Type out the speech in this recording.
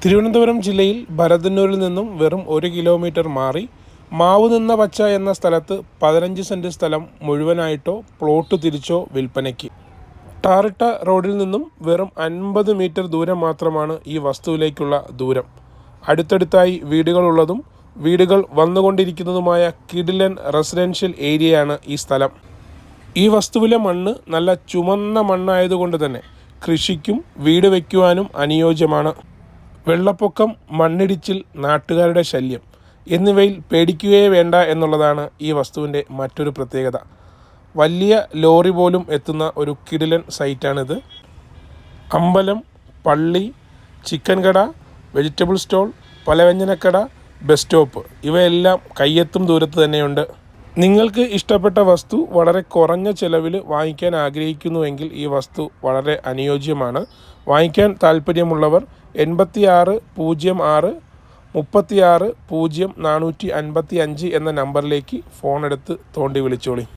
തിരുവനന്തപുരം ജില്ലയിൽ ഭരതന്നൂരിൽ നിന്നും വെറും 1 കിലോമീറ്റർ മാറി മാവ് നിന്ന പച്ച എന്ന സ്ഥലത്ത് 15 സെൻറ് സ്ഥലം മുഴുവനായിട്ടോ പ്ലോട്ട് തിരിച്ചോ വിൽപ്പനയ്ക്ക്. ടാറിട്ട റോഡിൽ നിന്നും വെറും 50 മീറ്റർ ദൂരം മാത്രമാണ് ഈ വസ്തുവിലേക്കുള്ള ദൂരം. അടുത്തടുത്തായി വീടുകളുള്ളതും വീടുകൾ വന്നുകൊണ്ടിരിക്കുന്നതുമായ കിടിലൻ റെസിഡൻഷ്യൽ ഏരിയയാണ് ഈ സ്ഥലം. ഈ വസ്തുവിലെ മണ്ണ് നല്ല ചുമന്ന മണ്ണായതുകൊണ്ട് തന്നെ കൃഷിക്കും വീട് വയ്ക്കുവാനും അനുയോജ്യമാണ്. വെള്ളപ്പൊക്കം, മണ്ണിടിച്ചിൽ, നാട്ടുകാരുടെ ശല്യം എന്നിവയിൽ പേടിക്കുകയേ വേണ്ട എന്നുള്ളതാണ് ഈ വസ്തുവിൻ്റെ മറ്റൊരു പ്രത്യേകത. വലിയ ലോറി പോലും എത്തുന്ന ഒരു കിടിലൻ സൈറ്റാണിത്. അമ്പലം, പള്ളി, ചിക്കൻ കട, വെജിറ്റബിൾ സ്റ്റോൾ, പലവ്യഞ്ജനക്കട, ബസ് സ്റ്റോപ്പ് ഇവയെല്ലാം കയ്യെത്തും ദൂരത്ത് തന്നെയുണ്ട്. നിങ്ങൾക്ക് ഇഷ്ടപ്പെട്ട വസ്തു വളരെ കുറഞ്ഞ ചിലവിൽ വാങ്ങിക്കാൻ ആഗ്രഹിക്കുന്നുവെങ്കിൽ ഈ വസ്തു വളരെ അനുയോജ്യമാണ്. വാങ്ങിക്കാൻ താല്പര്യമുള്ളവർ 8606 36 0 455 എന്ന നമ്പറിലേക്ക് ഫോൺ എടുത്ത് തോണ്ടി വിളിച്ചോളി.